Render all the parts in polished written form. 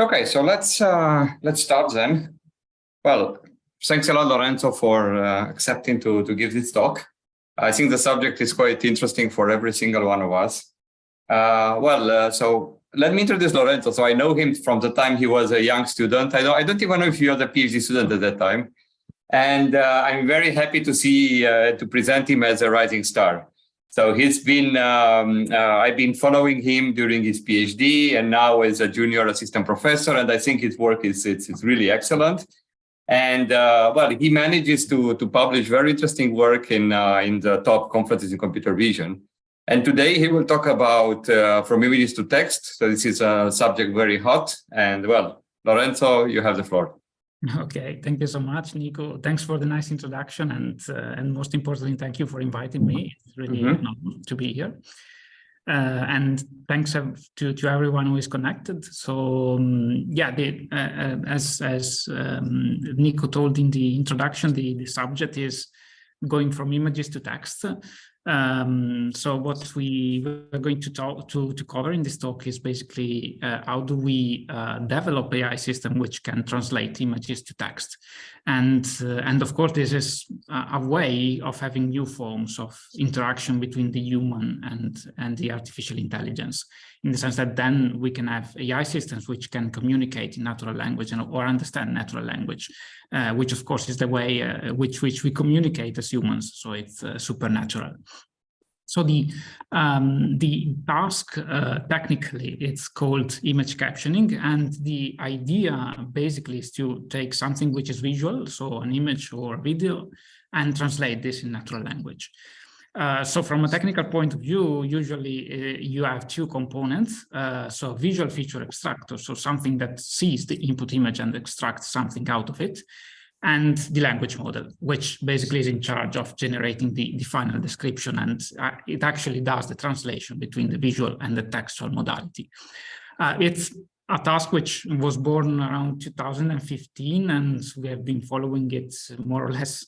Okay, so let's start then. Well, thanks a lot, Lorenzo, for accepting to give this talk. I think the subject is quite interesting for every single one of us. So let me introduce Lorenzo. So I know him from the time he was a young student. I don't even know if you were a PhD student at that time. And I'm very happy to see, to present him as a rising star. So he's been, I've been following him during his PhD and now as a junior assistant professor. And I think his work is really excellent. And he manages to publish very interesting work in the top conferences in computer vision. And today he will talk about from images to text. So this is a subject very hot. And well, Lorenzo, you have the floor. Okay, thank you so much, Nico. Thanks for the nice introduction, and most importantly, thank you for inviting me. It's really an honor to be here. And thanks to everyone who is connected. So as Nico told in the introduction, the subject is going from images to text. So what we are going to cover in this talk is basically how do we develop AI system which can translate images to text, and of course this is a way of having new forms of interaction between the human and the artificial intelligence, in the sense that then we can have AI systems which can communicate in natural language or understand natural language, which of course is the way which we communicate as humans. So it's supernatural. So the task, technically, it's called image captioning. And the idea basically is to take something which is visual, so an image or video, and translate this in natural language. So from a technical point of view, usually you have two components. So visual feature extractor, so something that sees the input image and extracts something out of it, and the language model, which basically is in charge of generating the final description, and it actually does the translation between the visual and the textual modality. It's a task which was born around 2015, and we have been following it more or less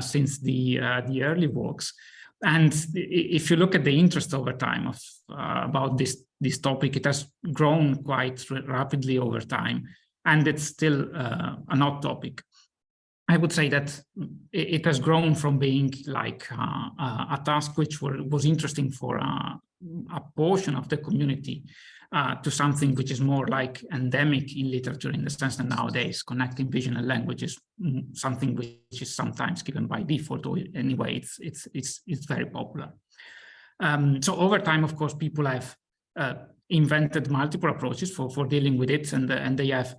since the early works. And if you look at the interest over time about this topic, it has grown quite rapidly over time, and it's still a hot topic. I would say that it has grown from being like a task which was interesting for a portion of the community to something which is more like endemic in literature, in the sense that nowadays connecting vision and language is something which is sometimes given by default, or anyway, it's very popular. So over time, of course, people have invented multiple approaches for dealing with it, and they have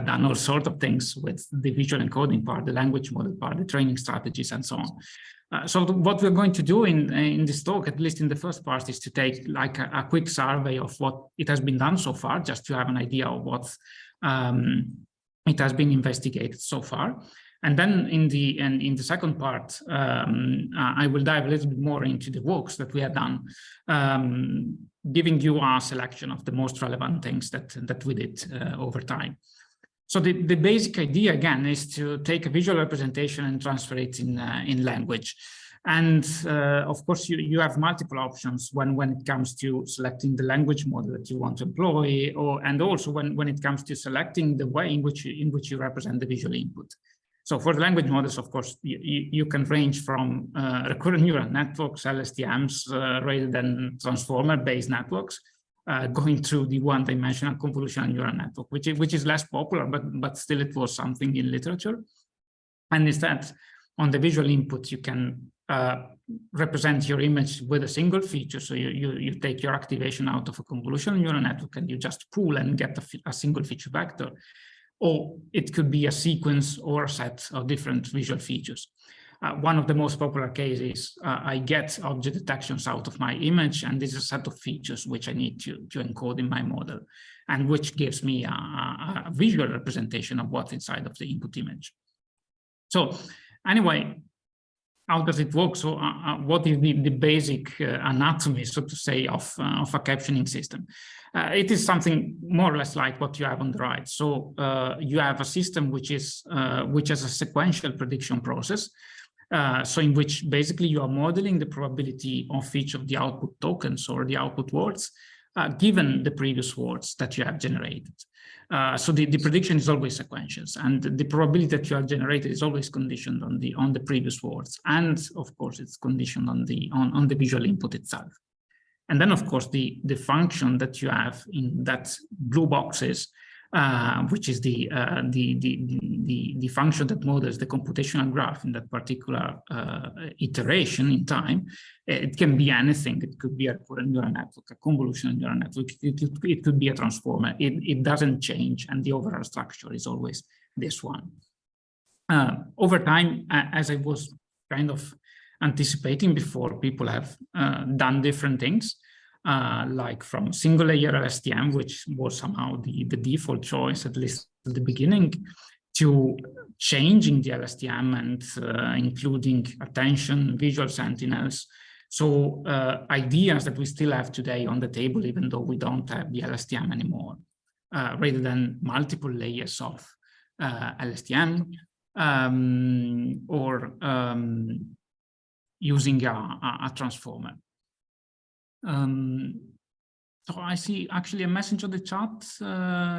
done all sorts of things with the visual encoding part, the language model part, the training strategies, and so on. So what we're going to do in this talk, at least in the first part, is to take like a quick survey of what it has been done so far, just to have an idea of what it has been investigated so far. And then in the second part, I will dive a little bit more into the works that we have done, giving you a selection of the most relevant things that we did over time. So the basic idea, again, is to take a visual representation and transfer it in language. And of course, you have multiple options when it comes to selecting the language model that you want to employ, and also when it comes to selecting the way in which you represent the visual input. So for the language models, of course, you can range from recurrent neural networks, LSTMs, rather than transformer-based networks, going through the one-dimensional convolutional neural network, which is less popular, but still it was something in literature. And instead, on the visual input, you can represent your image with a single feature. So you take your activation out of a convolutional neural network and you just pull and get a single feature vector. Or it could be a sequence or a set of different visual features. One of the most popular cases, I get object detections out of my image, and this is a set of features which I need to encode in my model, and which gives me a visual representation of what's inside of the input image. So anyway, how does it work? So what is the basic anatomy, so to say, of a captioning system? It is something more or less like what you have on the right. So you have a system which has a sequential prediction process. So in which basically you are modeling the probability of each of the output tokens or the output words given the previous words that you have generated. So the prediction is always sequential, and the probability that you have generated is always conditioned on the previous words, and of course it's conditioned on the visual input itself. And then of course the function that you have in that blue boxes, which is the function that models the computational graph in that particular iteration in time. It can be anything. It could be a recurrent neural network, a convolutional neural network. It could be a transformer. It doesn't change, and the overall structure is always this one. Over time, as I was kind of anticipating before, people have done different things. Like from single layer LSTM, which was somehow the default choice, at least at the beginning, to changing the LSTM and including attention, visual sentinels. So ideas that we still have today on the table, even though we don't have the LSTM anymore, rather than multiple layers of LSTM or using a transformer. So I see actually a message on the chat.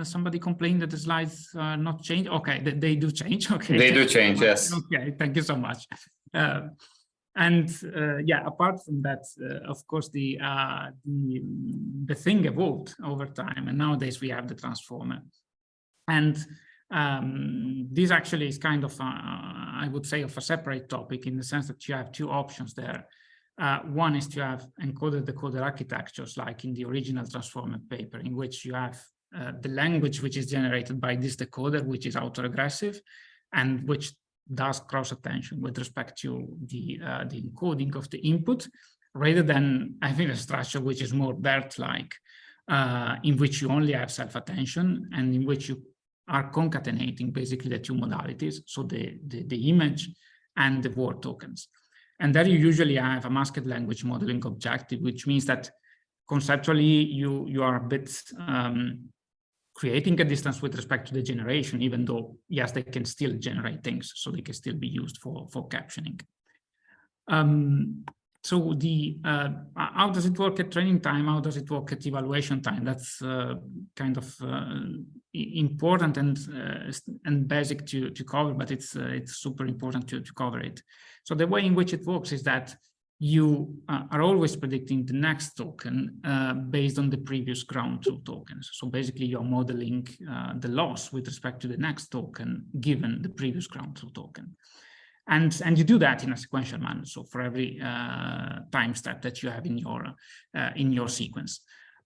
Somebody complained that the slides are not changed. Okay, they do change. Okay, they do change. Yes. Okay, thank you so much. Yeah, apart from that, of course, the thing evolved over time, and nowadays we have the transformer. And this actually is kind of, I would say, of a separate topic in the sense that you have two options there. One is to have encoder-decoder architectures like in the original transformer paper, in which you have the language which is generated by this decoder, which is autoregressive and which does cross-attention with respect to the encoding of the input, rather than having a structure which is more BERT-like, in which you only have self-attention and in which you are concatenating basically the two modalities, so the image and the word tokens. And there you usually have a masked language modeling objective, which means that conceptually you are a bit creating a distance with respect to the generation, even though, yes, they can still generate things, so they can still be used for captioning. So how does it work at training time? How does it work at evaluation time? That's kind of important and basic to cover, but it's super important to cover it. So the way in which it works is that you are always predicting the next token based on the previous ground truth tokens. So basically you're modeling the loss with respect to the next token given the previous ground truth token. And you do that in a sequential manner. So for every time step that you have in your sequence.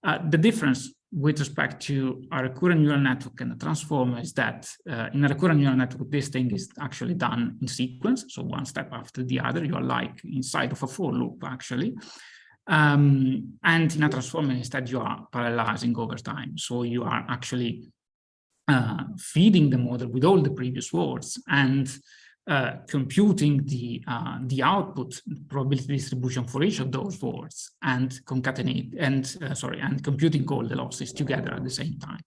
The difference with respect to a recurrent neural network and a transformer is that in a recurrent neural network, this thing is actually done in sequence. So one step after the other, you are like inside of a for loop, actually. And in a transformer, instead, you are parallelizing over time. So you are actually feeding the model with all the previous words and computing the output probability distribution for each of those words and concatenate and computing all the losses together at the same time.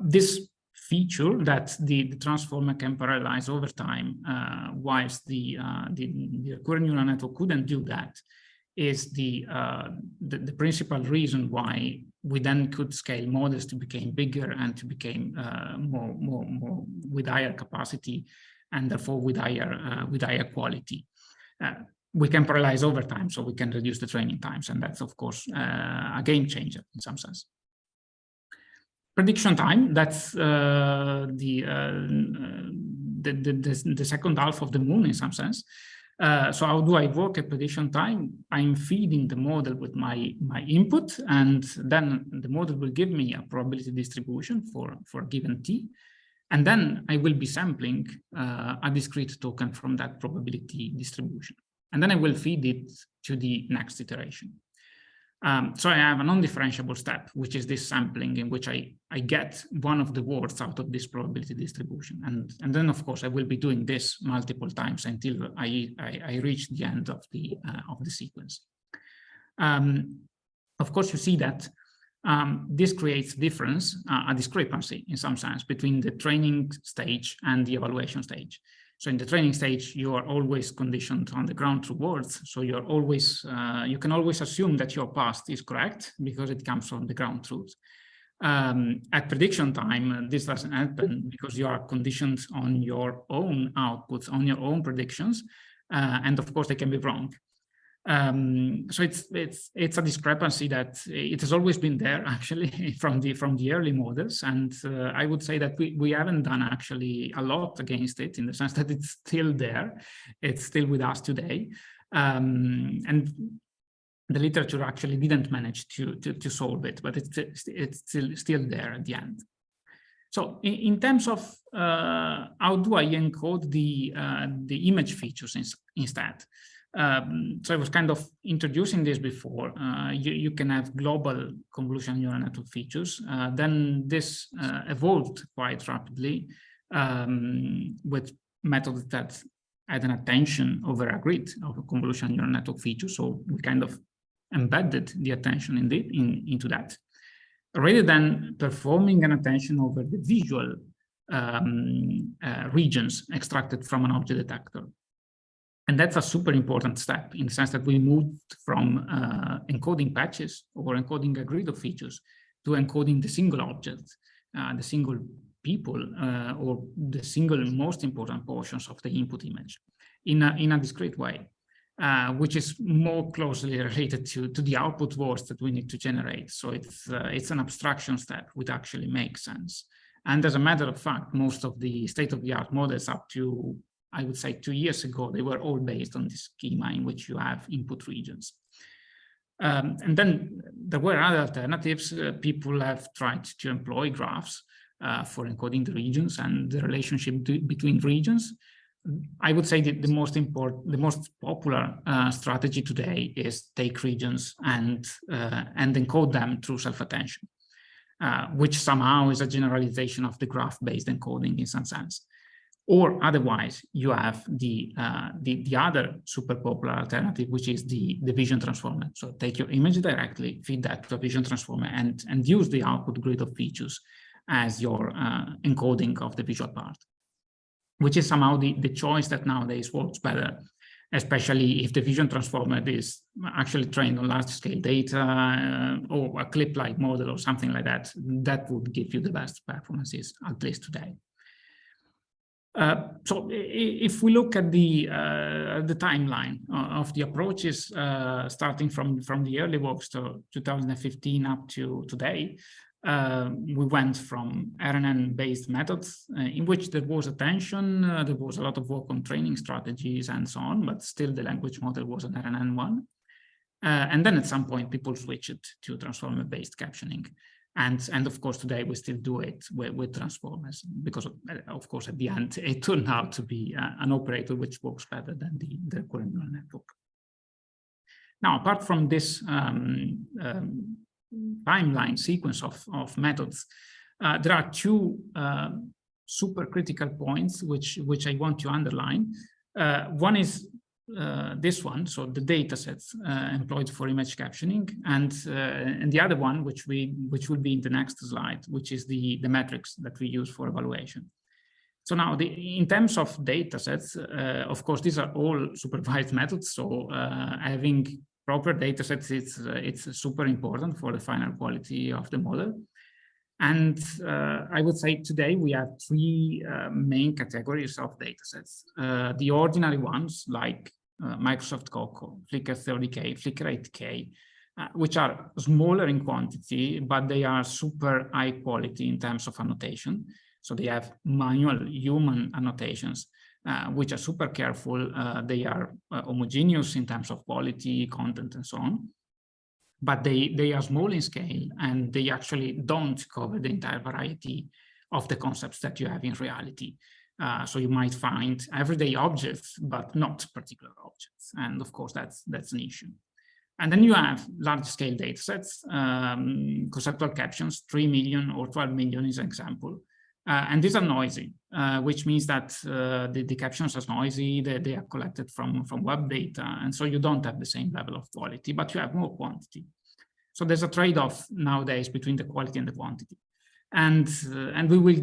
This feature that the transformer can parallelize over time, whilst the recurrent neural network couldn't do that, is the principal reason why we then could scale models to become bigger and to become more with higher capacity, and therefore with higher quality. We can parallelize over time, so we can reduce the training times, and that's of course a game changer in some sense. Prediction time, that's the second half of the moon in some sense. So how do I work at prediction time? I'm feeding the model with my input, and then the model will give me a probability distribution for a given t. And then I will be sampling a discrete token from that probability distribution. And then I will feed it to the next iteration. So I have a non-differentiable step, which is this sampling in which I get one of the words out of this probability distribution. And then, of course, I will be doing this multiple times until I reach the end of the sequence. Of course, you see that this creates a discrepancy in some sense between the training stage and the evaluation stage. So in the training stage, you are always conditioned on the ground truth words. So you're always, you can always assume that your past is correct because it comes from the ground truth. At prediction time, this doesn't happen because you are conditioned on your own outputs, on your own predictions. And of course, they can be wrong. So it's a discrepancy that it has always been there actually from the early models, and I would say that we haven't done actually a lot against it, in the sense that it's still there, it's still with us today, and the literature actually didn't manage to solve it, but it's still there at the end. So in terms of how do I encode the image features instead? So I was kind of introducing this before. You can have global convolutional neural network features. Then this evolved quite rapidly with methods that had an attention over a grid of a convolutional neural network feature. So we kind of embedded the attention into that, rather than performing an attention over the visual regions extracted from an object detector. And that's a super important step, in the sense that we moved from encoding patches or encoding a grid of features to encoding the single object, the single people, or the single most important portions of the input image in a discrete way, which is more closely related to the output words that we need to generate. So it's an abstraction step, which actually makes sense. And as a matter of fact, most of the state-of-the-art models up to, I would say, 2 years ago, they were all based on this schema in which you have input regions. And then there were other alternatives. People have tried to employ graphs for encoding the regions and the relationship between regions. I would say that the most popular strategy today is take regions and encode them through self-attention, which somehow is a generalization of the graph-based encoding in some sense. Or otherwise, you have the other super popular alternative, which is the vision transformer. So take your image directly, feed that to a vision transformer, and use the output grid of features as your encoding of the visual part, which is somehow the choice that nowadays works better, especially if the vision transformer is actually trained on large-scale data or a clip-like model or something like that. That would give you the best performances, at least today. So if we look at the timeline of the approaches, starting from the early works to 2015 up to today, we went from RNN-based methods in which there was attention, there was a lot of work on training strategies and so on, but still the language model was an RNN one. And then at some point, people switched to transformer-based captioning. And of course, today we still do it with transformers because, of course, at the end, it turned out to be an operator which works better than the current neural network. Now, apart from this timeline sequence of methods, there are two super critical points which I want to underline. One is this one, so the datasets employed for image captioning, and the other one, which will be in the next slide, which is the metrics that we use for evaluation. So now, in terms of datasets, of course, these are all supervised methods. So having proper datasets, it's super important for the final quality of the model. And I would say today we have three main categories of datasets. The ordinary ones like Microsoft Coco, Flickr 30K, Flickr 8K, which are smaller in quantity, but they are super high quality in terms of annotation. So they have manual human annotations, which are super careful. They are homogeneous in terms of quality, content, and so on. But they are small in scale, and they actually don't cover the entire variety of the concepts that you have in reality. So you might find everyday objects, but not particular objects. And of course, that's an issue. And then you have large-scale datasets, conceptual captions, 3 million or 12 million is an example. And these are noisy, which means that the captions are noisy, they are collected from web data, and so you don't have the same level of quality, but you have more quantity. So there's a trade-off nowadays between the quality and the quantity. And we will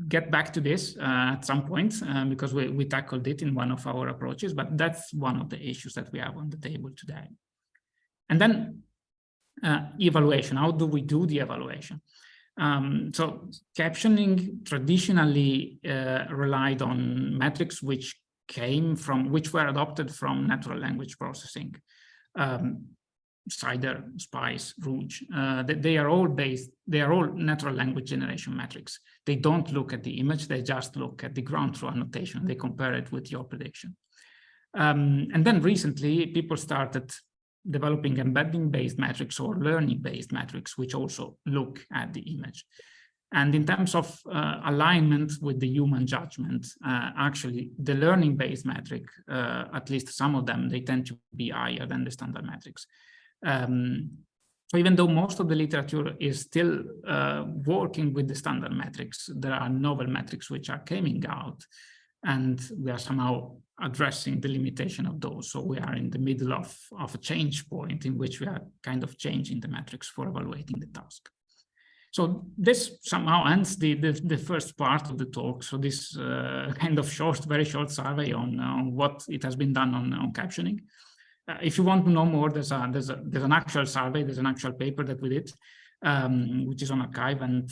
get back to this at some point because we tackled it in one of our approaches, but that's one of the issues that we have on the table today. And then evaluation, how do we do the evaluation? So captioning traditionally relied on metrics which were adopted from natural language processing. Cider, Spice, Rouge, they are all natural language generation metrics. They don't look at the image, they just look at the ground truth annotation. They compare it with your prediction. And then recently, people started developing embedding-based metrics or learning-based metrics, which also look at the image. And in terms of alignment with the human judgment, actually, the learning-based metric, at least some of them, they tend to be higher than the standard metrics. So even though most of the literature is still working with the standard metrics, there are novel metrics which are coming out, and we are somehow addressing the limitation of those. So we are in the middle of a change point in which we are kind of changing the metrics for evaluating the task. So this somehow ends the first part of the talk. So this kind of very short survey on what it has been done on captioning. If you want to know more, there's an actual survey, there's an actual paper that we did, which is on archive, and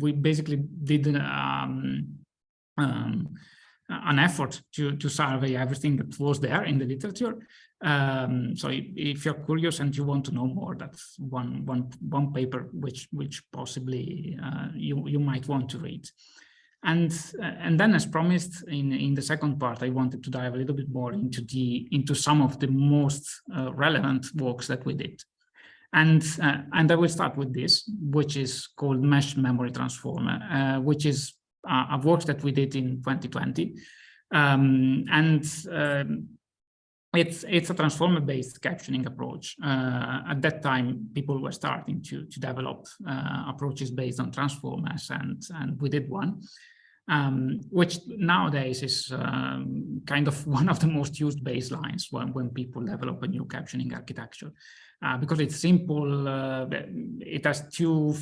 we basically did an effort to survey everything that was there in the literature. So if you're curious and you want to know more, that's one paper which possibly you might want to read. And then, as promised, in the second part, I wanted to dive a little bit more into some of the most relevant works that we did. And I will start with this, which is called Mesh Memory Transformer, which is a work that we did in 2020. It's a transformer-based captioning approach. At that time, people were starting to develop approaches based on transformers, and we did one, which nowadays is kind of one of the most used baselines when people develop a new captioning architecture. Because it's simple, it has two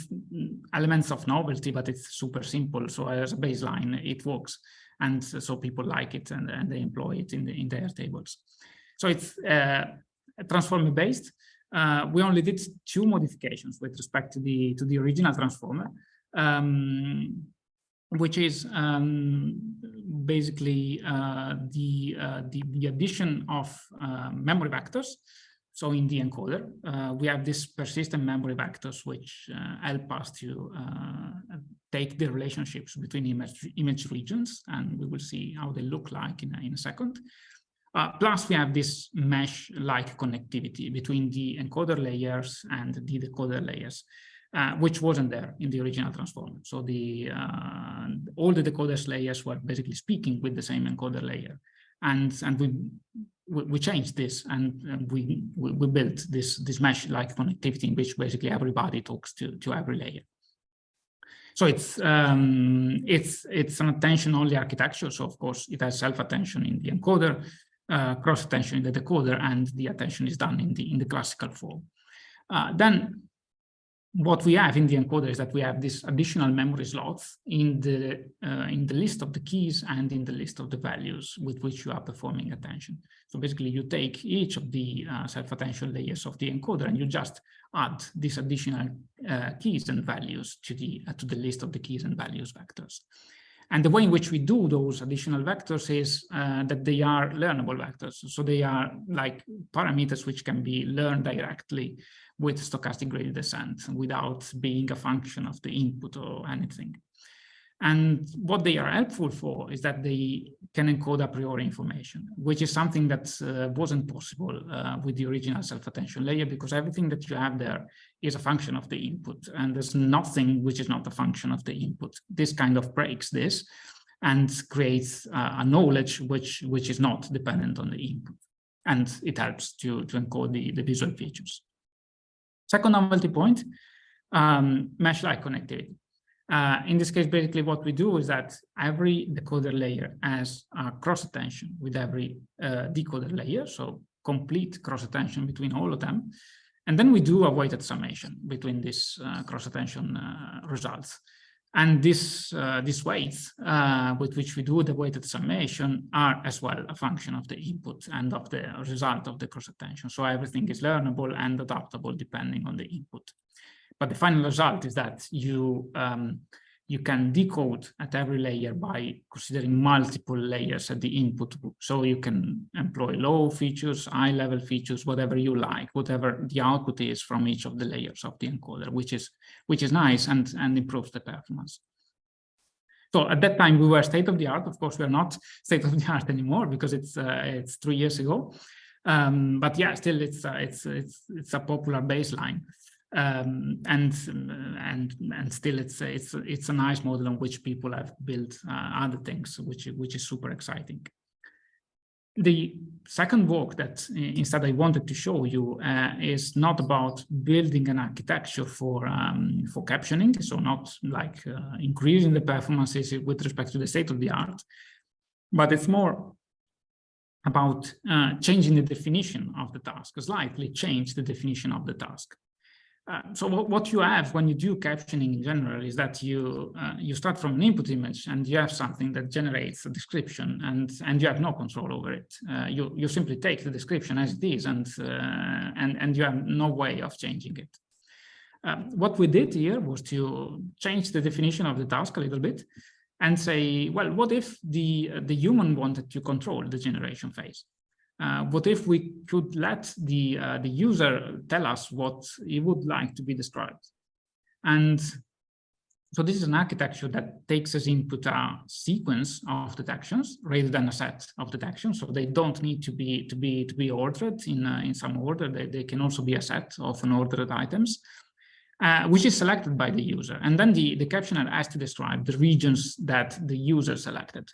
elements of novelty, but it's super simple. So as a baseline, it works. And so people like it and they employ it in their tables. So it's transformer based. We only did 2 modifications with respect to the original transformer, which is basically the addition of memory vectors. So in the encoder, we have these persistent memory vectors which help us to take the relationships between image regions, and we will see how they look like in a second. Plus, we have this mesh-like connectivity between the encoder layers and the decoder layers, which wasn't there in the original transformer. So all the decoders layers were basically speaking with the same encoder layer, and we changed this, and we built this mesh-like connectivity in which basically everybody talks to every layer. So it's an attention-only architecture. So of course it has self-attention in the encoder, cross-attention in the decoder, and the attention is done in the classical form. Then what we have in the encoder is that we have this additional memory slots in the list of the keys and in the list of the values with which you are performing attention. So basically, you take each of the self-attention layers of the encoder and you just add these additional keys and values to the list of the keys and values vectors. And the way in which we do those additional vectors is that they are learnable vectors. So they are like parameters which can be learned directly with stochastic gradient descent without being a function of the input or anything. And what they are helpful for is that they can encode a priori information, which is something that wasn't possible with the original self-attention layer, because everything that you have there is a function of the input, and there's nothing which is not a function of the input. This kind of breaks this and creates a knowledge which is not dependent on the input, and it helps to encode the visual features. Second novelty point, mesh-like connectivity. In this case, basically what we do is that every decoder layer has a cross-attention with every decoder layer, so complete cross-attention between all of them. And then we do a weighted summation between these cross-attention results. And these weights with which we do the weighted summation are as well a function of the input and of the result of the cross-attention. So everything is learnable and adaptable depending on the input. But the final result is that you can decode at every layer by considering multiple layers at the input. So you can employ low features, high level features, whatever you like, whatever the output is from each of the layers of the encoder, which is nice and improves the performance. So at that time we were state of the art. Of course, we're not state of the art anymore because it's 3 years ago. But yeah, still it's a popular baseline. And still it's a nice model on which people have built other things, which is super exciting. The second work that instead I wanted to show you is not about building an architecture for captioning, so not like increasing the performances with respect to the state of the art, but it's more about changing the definition of the task, slightly change the definition of the task. So what you have when you do captioning in general is that you start from an input image and you have something that generates a description and you have no control over it. You simply take the description as it is and you have no way of changing it. What we did here was to change the definition of the task a little bit and say, well, what if the human wanted to control the generation phase? What if we could let the user tell us what he would like to be described? And so this is an architecture that takes as input a sequence of detections rather than a set of detections. So they don't need to be ordered in some order. They can also be a set of unordered items, which is selected by the user. And then the captioner has to describe the regions that the user selected,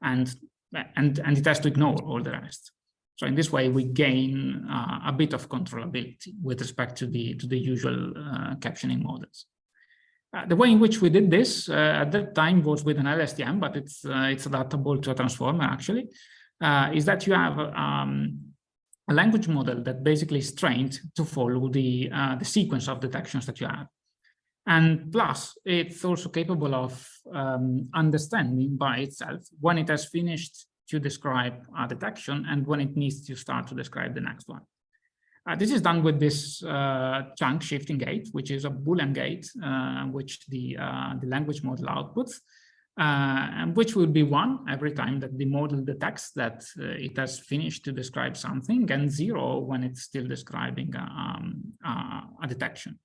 and it has to ignore all the rest. So in this way, we gain a bit of controllability with respect to the usual captioning models. The way in which we did this at that time was with an LSTM, but it's adaptable to a transformer actually, is that you have a language model that basically is trained to follow the sequence of detections that you have. And plus, it's also capable of understanding by itself when it has finished to describe a detection and when it needs to start to describe the next one. This is done with this chunk shifting gate, which is a Boolean gate, which the language model outputs, and which will be 1 every time that the model detects that it has finished to describe something, and 0 when it's still describing a detection.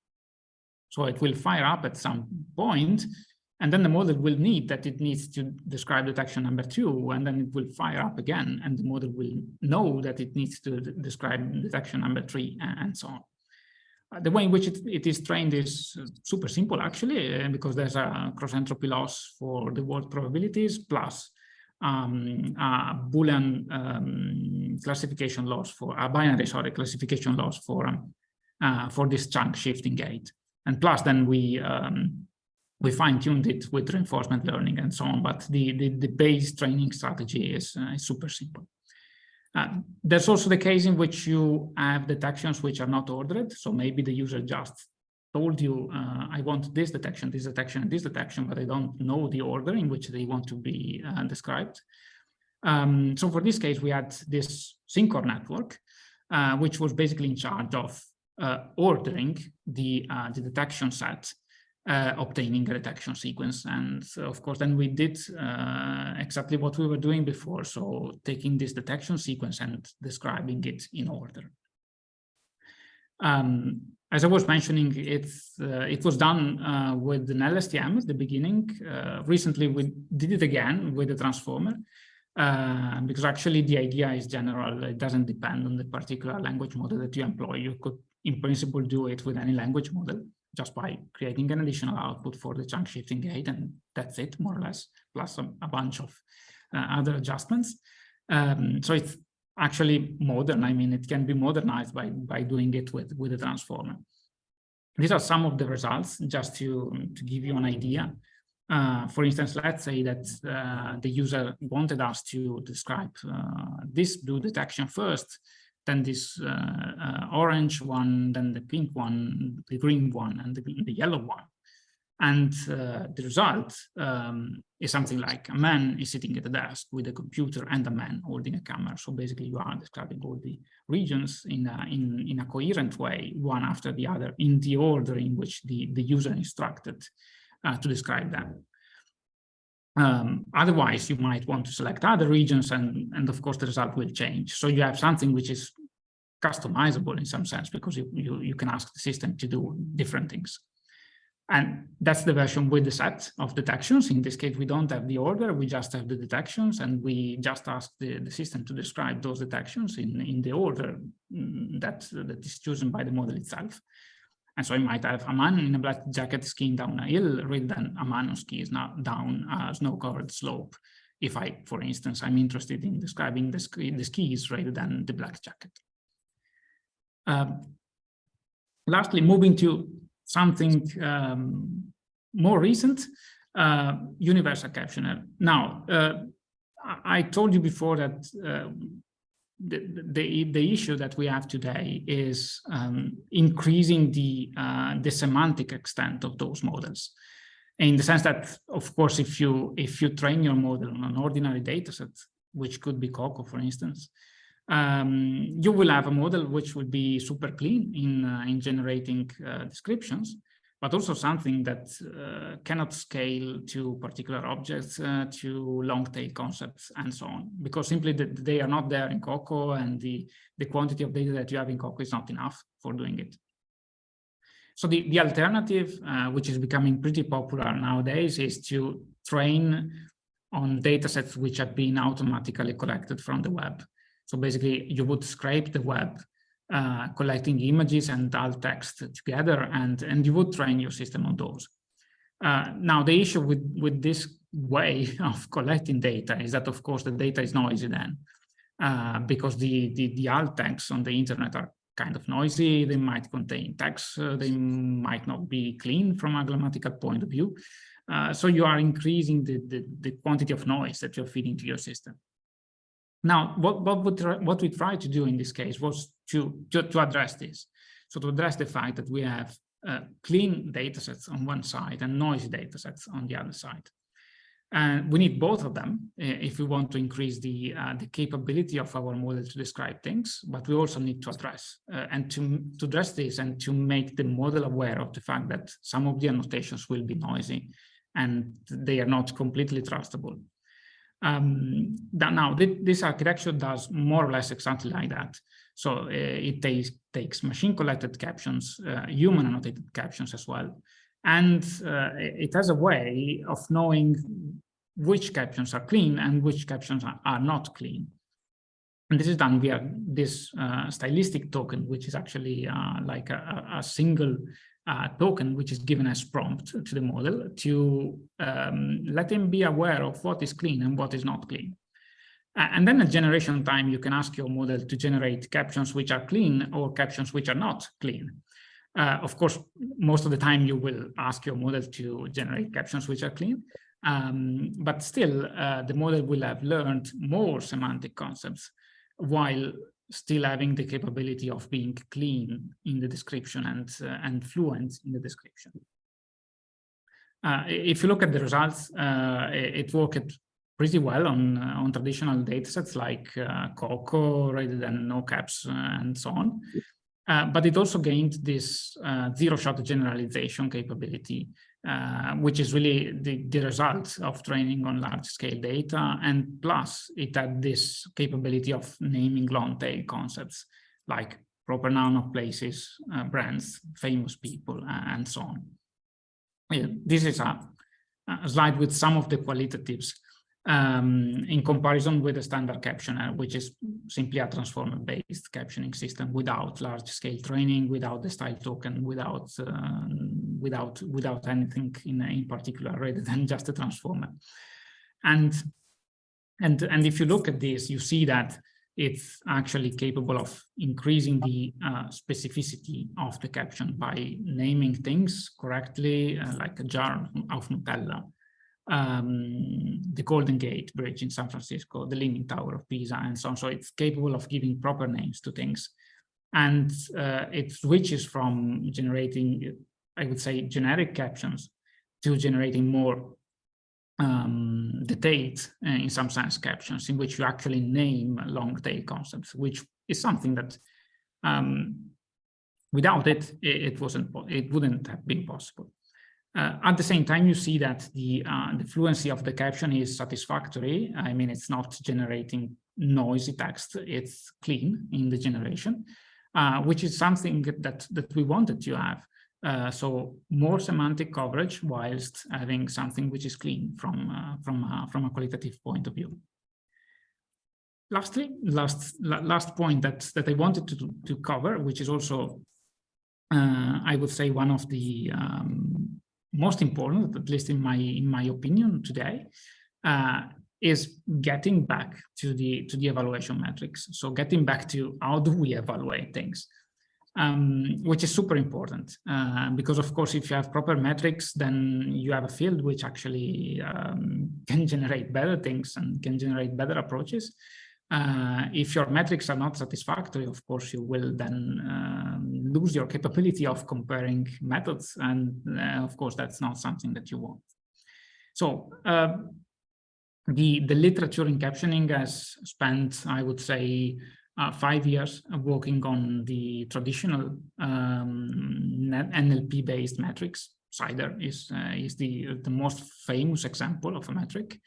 So it will fire up at some point, and then the model will need that it needs to describe detection number 2, and then it will fire up again, and the model will know that it needs to describe detection number 3, and so on. The way in which it is trained is super simple, actually, because there's a cross-entropy loss for the word probabilities, plus a Boolean classification loss for a binary, classification loss for this chunk shifting gate. And plus, then we fine-tuned it with reinforcement learning and so on, but the base training strategy is super simple. There's also the case in which you have detections which are not ordered. So maybe the user just told you, I want this detection, and this detection, but I don't know the order in which they want to be described. So for this case, we had this Syncor network, which was basically in charge of ordering the detection set, obtaining a detection sequence. And of course, then we did exactly what we were doing before. So taking this detection sequence and describing it in order. As I was mentioning, it was done with an LSTM at the beginning. Recently, we did it again with a transformer, because actually the idea is general. It doesn't depend on the particular language model that you employ. You could, in principle, do it with any language model, just by creating an additional output for the chunk shifting gate, and that's it, more or less, plus a bunch of other adjustments. So it's actually modern. I mean, it can be modernized by doing it with a transformer. These are some of the results, just to give you an idea. For instance, let's say that the user wanted us to describe this blue detection first, then this orange one, then the pink one, the green one, and the yellow one. And the result is something like a man is sitting at a desk with a computer and a man holding a camera. So basically you are describing all the regions in a coherent way, one after the other, in the order in which the user instructed to describe them. Otherwise, you might want to select other regions, and of course the result will change. So you have something which is customizable in some sense, because you can ask the system to do different things. And that's the version with the set of detections. In this case, we don't have the order, we just have the detections, and we just ask the system to describe those detections in the order that is chosen by the model itself. And so I might have a man in a black jacket skiing down a hill rather than a man on skis down a snow-covered slope. If I, for instance, I'm interested in describing the skis rather than the black jacket. Lastly, moving to something more recent, universal captioner. Now, I told you before that the issue that we have today is increasing the semantic extent of those models, in the sense that, of course, if you train your model on an ordinary data set, which could be Coco, for instance, you will have a model which will be super clean in generating descriptions, but also something that cannot scale to particular objects, to long tail concepts, and so on, because simply they are not there in Coco, and the quantity of data that you have in Coco is not enough for doing it. So the alternative, which is becoming pretty popular nowadays, is to train on data sets which have been automatically collected from the web. So basically, you would scrape the web, collecting images and alt text together, and you would train your system on those. Now, the issue with this way of collecting data is that, of course, the data is noisy then, because the alt texts on the internet are kind of noisy. They might contain text. They might not be clean from a grammatical point of view. So you are increasing the quantity of noise that you're feeding to your system. Now, what we tried to do in this case was to address this. So to address the fact that we have clean data sets on one side and noisy data sets on the other side. And we need both of them if we want to increase the capability of our model to describe things, but we also need to address and to address this and to make the model aware of the fact that some of the annotations will be noisy and they are not completely trustable. Now, this architecture does more or less exactly like that. So it takes machine-collected captions, human-annotated captions as well, and it has a way of knowing which captions are clean and which captions are not clean. And this is done via this stylistic token, which is actually like a single token, which is given as prompt to the model to let him be aware of what is clean and what is not clean. And then at generation time, you can ask your model to generate captions which are clean or captions which are not clean. Of course, most of the time you will ask your model to generate captions which are clean, but still the model will have learned more semantic concepts while still having the capability of being clean in the description and fluent in the description. If you look at the results, it worked pretty well on traditional datasets like Coco rather than no caps and so on. But it also gained this zero-shot generalization capability, which is really the result of training on large-scale data. And plus, it had this capability of naming long-tail concepts like proper noun of places, brands, famous people, and so on. Yeah, this is a slide with some of the qualitatives in comparison with the standard captioner, which is simply a transformer-based captioning system without large-scale training, without the style token, without anything in particular, rather than just a transformer. And if you look at this, you see that it's actually capable of increasing the specificity of the caption by naming things correctly, like a jar of Nutella. The Golden Gate Bridge in San Francisco, the Leaning Tower of Pisa, and so on. So it's capable of giving proper names to things. And it switches from generating, I would say, generic captions to generating more detailed, in some sense, captions in which you actually name long tail concepts, which is something that without it, it wouldn't have been possible. At the same time, you see that the fluency of the caption is satisfactory. I mean, it's not generating noisy text, it's clean in the generation, which is something that we wanted to have. So more semantic coverage whilst having something which is clean from a qualitative point of view. Lastly, last point that I wanted to cover, which is also, I would say, one of the most important, at least in my opinion today, is getting back to the evaluation metrics. So getting back to how do we evaluate things, which is super important, because of course, if you have proper metrics, then you have a field which actually can generate better things and can generate better approaches. If your metrics are not satisfactory, of course, you will then lose your capability of comparing methods. And of course, that's not something that you want. So the literature in captioning has spent, I would say, 5 years working on the traditional NLP-based metrics. CIDR is the most famous example of a metric.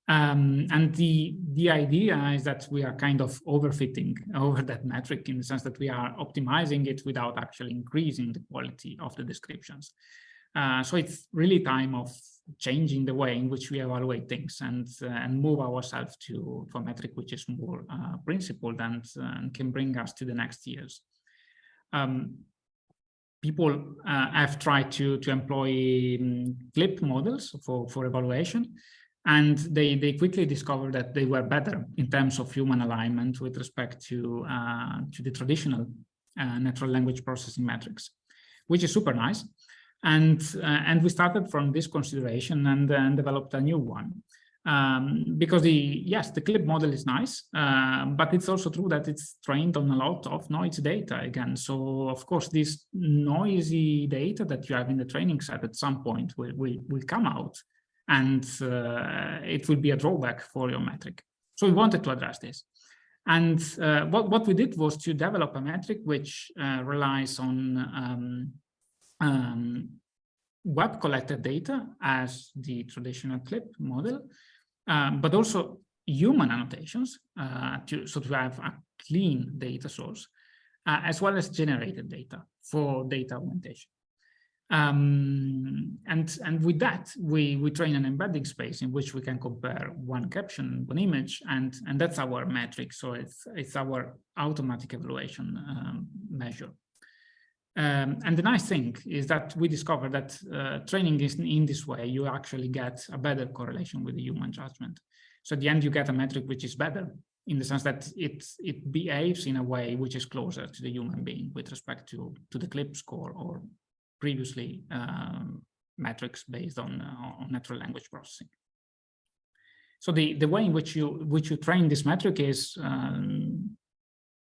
And the idea is that we are kind of overfitting over that metric in the sense that we are optimizing it without actually increasing the quality of the descriptions. So it's really time of changing the way in which we evaluate things and move ourselves to a metric which is more principled and can bring us to the next years. People have tried to employ clip models for evaluation. And they quickly discovered that they were better in terms of human alignment with respect to the traditional natural language processing metrics, which is super nice. And we started from this consideration and developed a new one. Because the clip model is nice, but it's also true that it's trained on a lot of noise data again. So of course, this noisy data that you have in the training set at some point will come out. And it will be a drawback for your metric. So we wanted to address this. And what we did was to develop a metric which relies on web collected data as the traditional clip model, but also human annotations to have a clean data source, as well as generated data for data augmentation. And with that, we train an embedding space in which we can compare one caption, one image, and that's our metric. So it's our automatic evaluation measure. And the nice thing is that we discovered that training is in this way, you actually get a better correlation with the human judgment. So at the end, you get a metric which is better in the sense that it behaves in a way which is closer to the human being with respect to the clip score or previously metrics based on natural language processing. So the way in which you train this metric is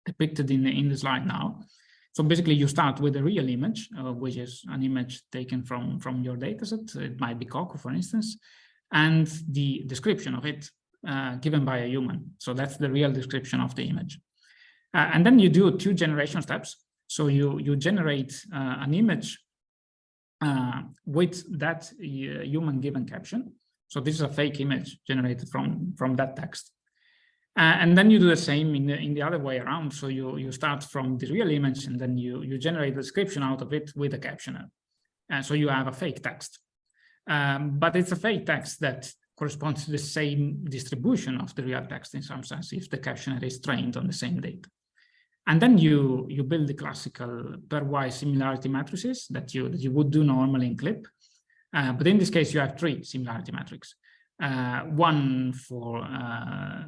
depicted in the slide now. So basically, you start with a real image, which is an image taken from your dataset. It might be Coco, for instance, and the description of it given by a human. So that's the real description of the image. And then you do 2 generation steps. So you generate an image with that human given caption. So this is a fake image generated from that text. And then you do the same in the other way around. So you start from the real image and then you generate a description out of it with a captioner. And so you have a fake text. But it's a fake text that corresponds to the same distribution of the real text in some sense, if the captioner is trained on the same data. And then you build the classical pairwise similarity matrices that you would do normally in CLIP. But in this case, you have 3 similarity metrics. One for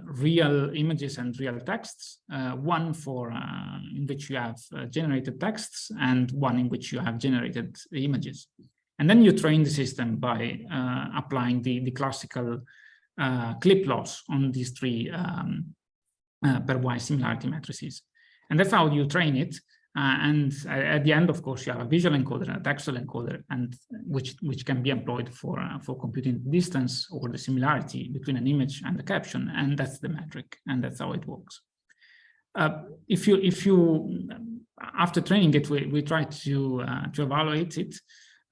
real images and real texts, one for in which you have generated texts, and one in which you have generated images. And then you train the system by applying the classical clip loss on these 3 pairwise similarity matrices. And that's how you train it. And at the end, of course, you have a visual encoder and a textual encoder, and which can be employed for computing the distance or the similarity between an image and the caption, and that's the metric, and that's how it works. If you after training it, we try to evaluate it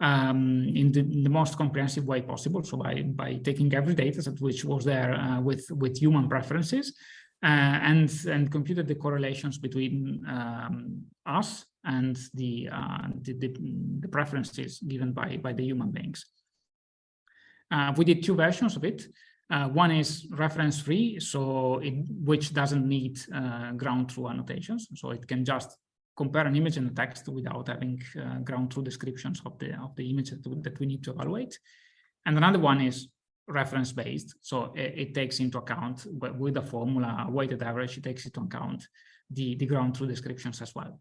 in the most comprehensive way possible. So by taking every data set which was there with human preferences. And computed the correlations between us and the preferences given by the human beings. We did two versions of it. One is reference-free, so which doesn't need ground truth annotations, so it can just compare an image and a text without having ground truth descriptions of the image that we need to evaluate. And another one is reference-based, so it takes into account, with a formula, a weighted average, it takes into account the ground truth descriptions as well.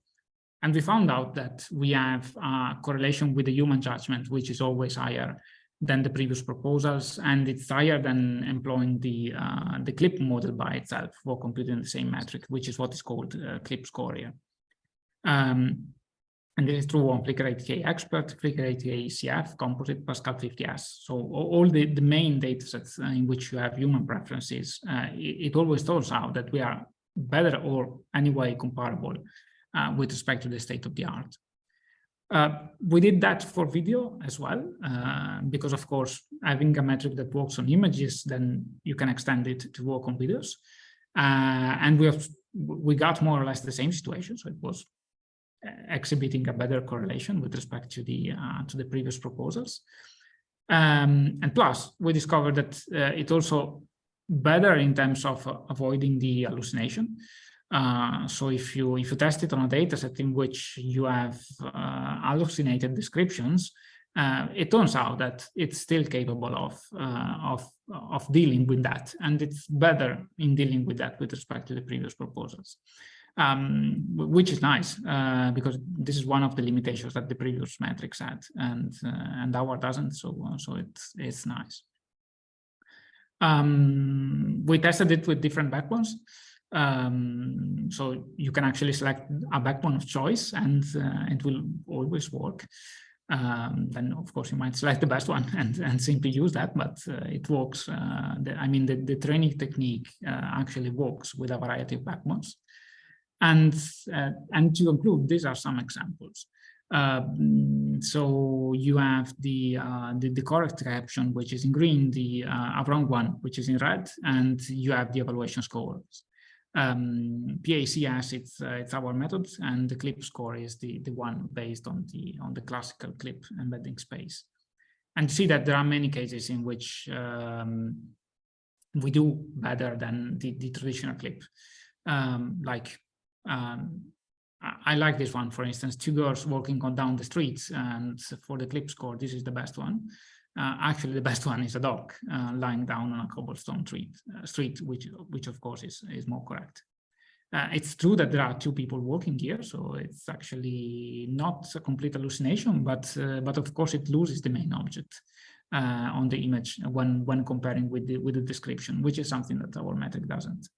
And we found out that we have a correlation with the human judgment, which is always higher than the previous proposals, and it's higher than employing the CLIP model by itself for computing the same metric, which is what is called CLIP score here. And this is true on Flickr ATA Expert, Flickr ATA CF, Composite, Pascal 50S. So all the main datasets in which you have human preferences, it always turns out that we are better or anyway comparable with respect to the state of the art. We did that for video as well, because of course, having a metric that works on images, then you can extend it to work on videos. And we got more or less the same situation. So it was exhibiting a better correlation with respect to the previous proposals. And plus, we discovered that it also better in terms of avoiding the hallucination. So if you test it on a data set in which you have hallucinated descriptions, it turns out that it's still capable of dealing with that, and it's better in dealing with that with respect to the previous proposals. Which is nice, because this is one of the limitations that the previous metrics had, and our doesn't, so it's nice. We tested it with different backbones. So you can actually select a backbone of choice, and it will always work. Then of course you might select the best one and simply use that, but it works. I mean, the training technique actually works with a variety of backbones. And to conclude, these are some examples. So you have the correct caption, which is in green, the wrong one, which is in red, and you have the evaluation scores. PACS, it's our method, and the CLIP score is the one based on the classical CLIP embedding space. And you see that there are many cases in which we do better than the traditional CLIP. I like this one, for instance, two girls walking down the streets, and for the CLIP score, this is the best one. Actually, the best one is a dog lying down on a cobblestone street, which of course is more correct. It's true that there are two people walking here, so it's actually not a complete hallucination, but of course it loses the main object on the image when comparing with the description, which is something that our metric doesn't.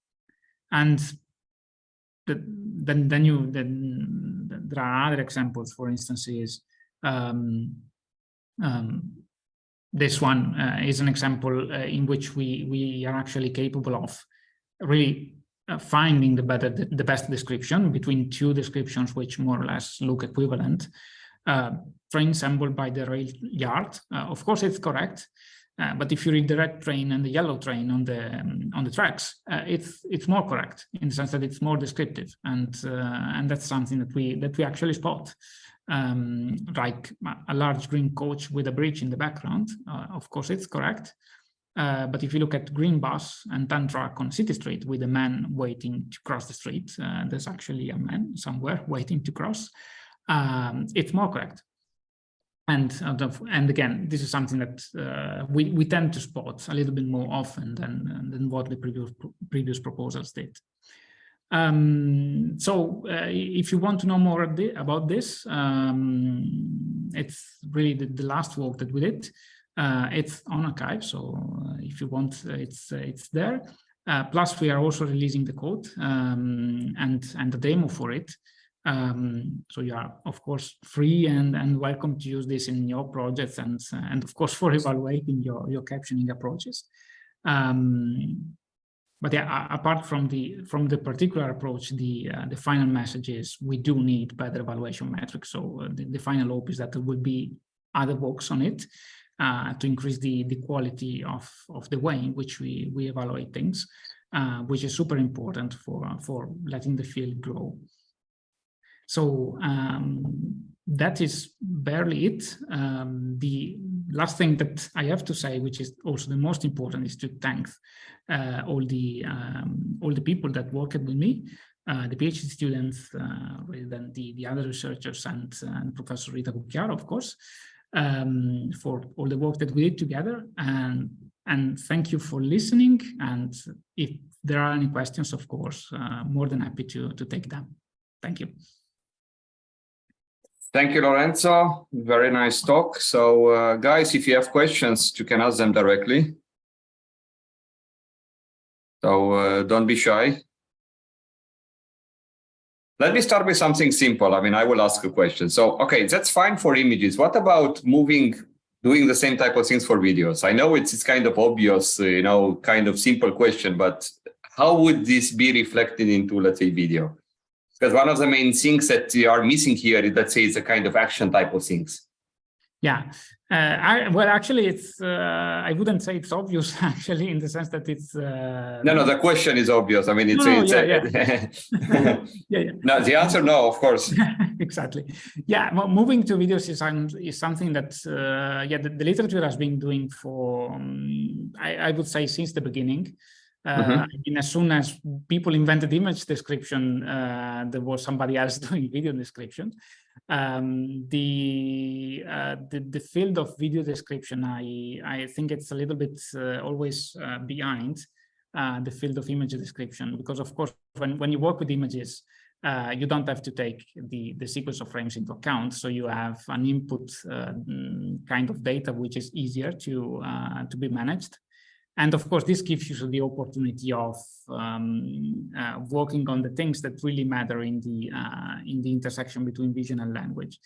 And then there are other examples. For instance, is this one is an example in which we are actually capable of really finding the best description between two descriptions which more or less look equivalent. Train assembled by the rail yard. Of course, it's correct. But if you read the red train and the yellow train on the tracks, it's more correct in the sense that it's more descriptive, and that's something that we actually spot. Like a large green coach with a bridge in the background, of course it's correct. But if you look at green bus and tan truck on city street with a man waiting to cross the street, there's actually a man somewhere waiting to cross. It's more correct. And again, this is something that we tend to spot a little bit more often than what the previous proposals did. So if you want to know more about this, it's really the last work that we did. It's on archive, so if you want, it's there. Plus, we are also releasing the code and the demo for it. So you are, of course, free and welcome to use this in your projects and of course, for evaluating your captioning approaches. But yeah, apart from the particular approach, the final message is we do need better evaluation metrics. So the final hope is that there will be other works on it to increase the quality of the way in which we evaluate things, which is super important for letting the field grow. So that is barely it. The last thing that I have to say, which is also the most important, is to thank all the people that worked with me, the PhD students, then the other researchers, and Professor Rita Cucchiaro, of course, for all the work that we did together. And thank you for listening. And if there are any questions, of course, more than happy to take them. Thank you. Thank you, Lorenzo. Very nice talk. So, guys, if you have questions, you can ask them directly. So don't be shy. Let me start with something simple. I mean, I will ask a question. So, okay, that's fine for images. What about doing the same type of things for videos? I know it's kind of obvious, you know, kind of simple question, but how would this be reflected into, let's say, video? Because one of the main things that you are missing here is, let's say, it's a kind of action type of things. Yeah. Well, actually, it's I wouldn't say it's obvious, actually, in the sense that it's no, the question is obvious. I mean, it's yeah. No, the answer, no, of course. Exactly. Yeah, well, moving to videos is something that the literature has been doing for I would say since the beginning. I mean, as soon as people invented image description, there was somebody else doing video description. The field of video description, I think it's a little bit always behind the field of image description, because of course, when you work with images, you don't have to take the sequence of frames into account. So you have an input kind of data, which is easier to be managed. And of course, this gives you the opportunity of working on the things that really matter in the intersection between vision and language,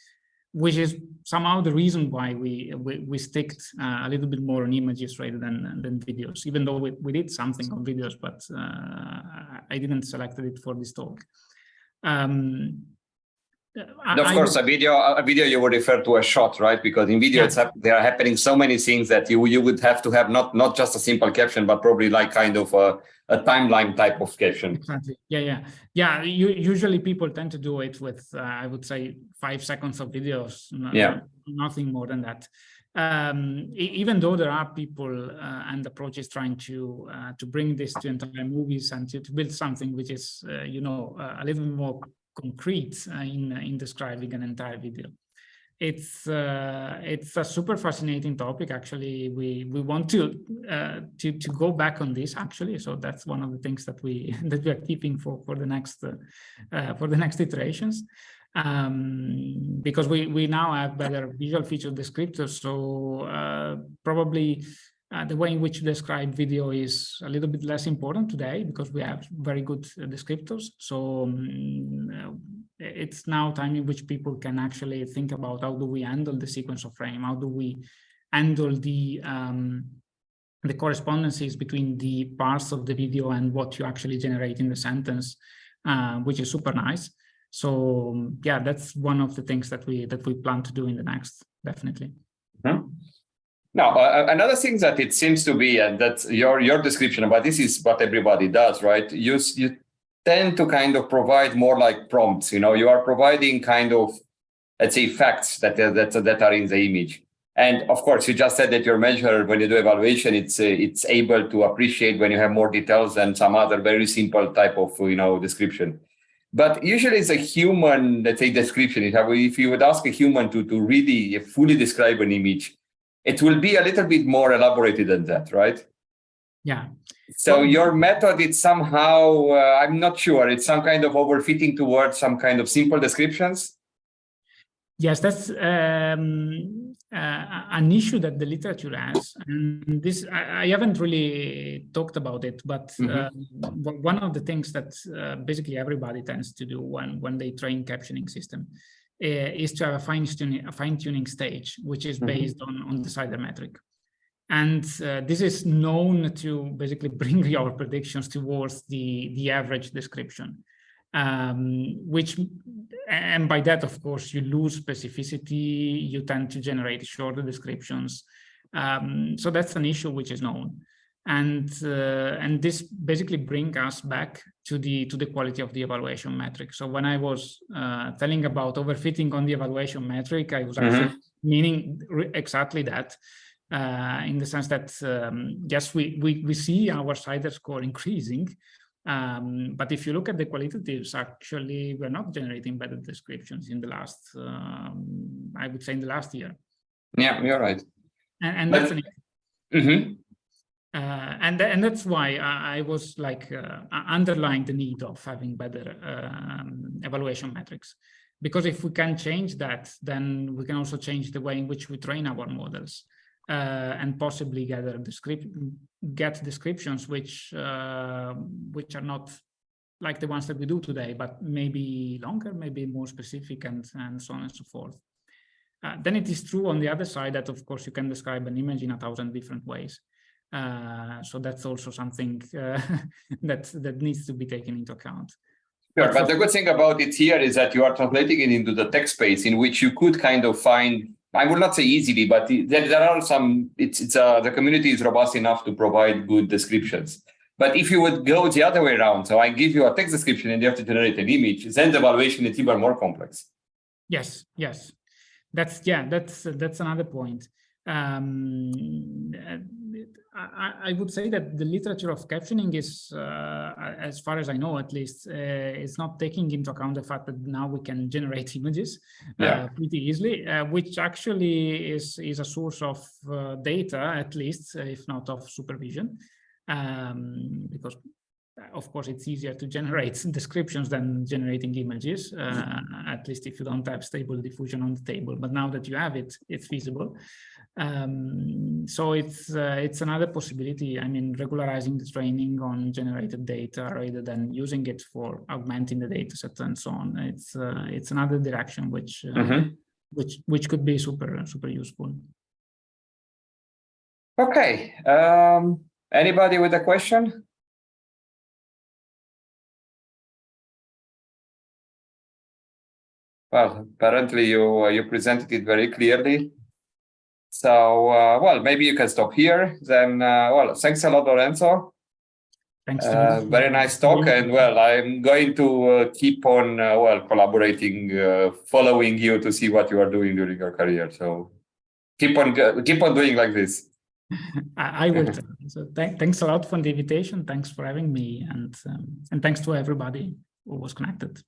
which is somehow the reason why we stick a little bit more on images rather than videos, even though we did something on videos, but I didn't select it for this talk. Of course, a video you would refer to a shot, right? Because in video, there are happening so many things that you would have to have not just a simple caption, but probably like kind of a timeline type of caption. Exactly. Yeah. Usually people tend to do it with I would say 5 seconds of videos. Nothing more than that. Even though there are people and approaches trying to bring this to entire movies and to build something which is a little bit more concrete in describing an entire video. It's a super fascinating topic. Actually, we want to go back on this, actually. So that's one of the things that we are keeping for the next iterations, because we now have better visual feature descriptors. So probably the way in which you describe video is a little bit less important today, because we have very good descriptors. So it's now time in which people can actually think about how do we handle the sequence of frame, how do we handle the correspondences between the parts of the video and what you actually generate in the sentence, which is super nice. So yeah, that's one of the things that we plan to do in the next, definitely. Now, another thing that it seems to be, and that's your description, but this is what everybody does, right? You tend to kind of provide more like prompts. You are providing kind of, let's say, facts that are in the image. And of course, you just said that your measure, when you do evaluation, it's able to appreciate when you have more details than some other very simple type of description. But usually it's a human, let's say, description. If you would ask a human to really fully describe an image, it will be a little bit more elaborated than that, right? Yeah. So your method, it's somehow, I'm not sure, it's some kind of overfitting towards some kind of simple descriptions? Yes, that's an issue that the literature has, and this I haven't really talked about it, but one of the things that basically everybody tends to do when they train captioning system is to have a fine-tuning stage, which is based on the decider metric. And this is known to basically bring your predictions towards the average description. Which, and by that, of course, you lose specificity, you tend to generate shorter descriptions. So that's an issue which is known. And this basically brings us back to the quality of the evaluation metric. So when I was telling about overfitting on the evaluation metric, I was actually meaning exactly that, in the sense that, yes, we see our decider score increasing, but if you look at the qualitatives, actually, we're not generating better descriptions in the last, I would say in the last year. Yeah, you're right. And that's an and that's why I was like underlying the need of having better evaluation metrics. Because if we can change that, then we can also change the way in which we train our models. And possibly get descriptions which are not like the ones that we do today, but maybe longer, maybe more specific, and so on and so forth. Then it is true on the other side that, of course, you can describe an image in 1,000 different ways. So that's also something that needs to be taken into account. Sure, but the good thing about it here is that you are translating it into the text space in which you could kind of find, I would not say easily, but there are some, the community is robust enough to provide good descriptions. But if you would go the other way around, so I give you a text description and you have to generate an image, then the evaluation is even more complex. Yes. That's another point. I would say that the literature of captioning is, as far as I know, at least, is not taking into account the fact that now we can generate images pretty easily, which actually is a source of data, at least, if not of supervision, because, of course, it's easier to generate descriptions than generating images, at least if you don't have stable diffusion on the table. But now that you have it, it's feasible. So it's another possibility. I mean, regularizing the training on generated data rather than using it for augmenting the data set and so on. It's another direction which could be super useful. Okay. Anybody with a question? Well, apparently you presented it very clearly. So, well, maybe you can stop here. Then, well, thanks a lot, Lorenzo. Thanks to you. Very nice talk. And, well, I'm going to keep on, well, collaborating, following you to see what you are doing during your career. So keep on doing like this. I will. So thanks a lot for the invitation. Thanks for having me. And thanks to everybody who was connected.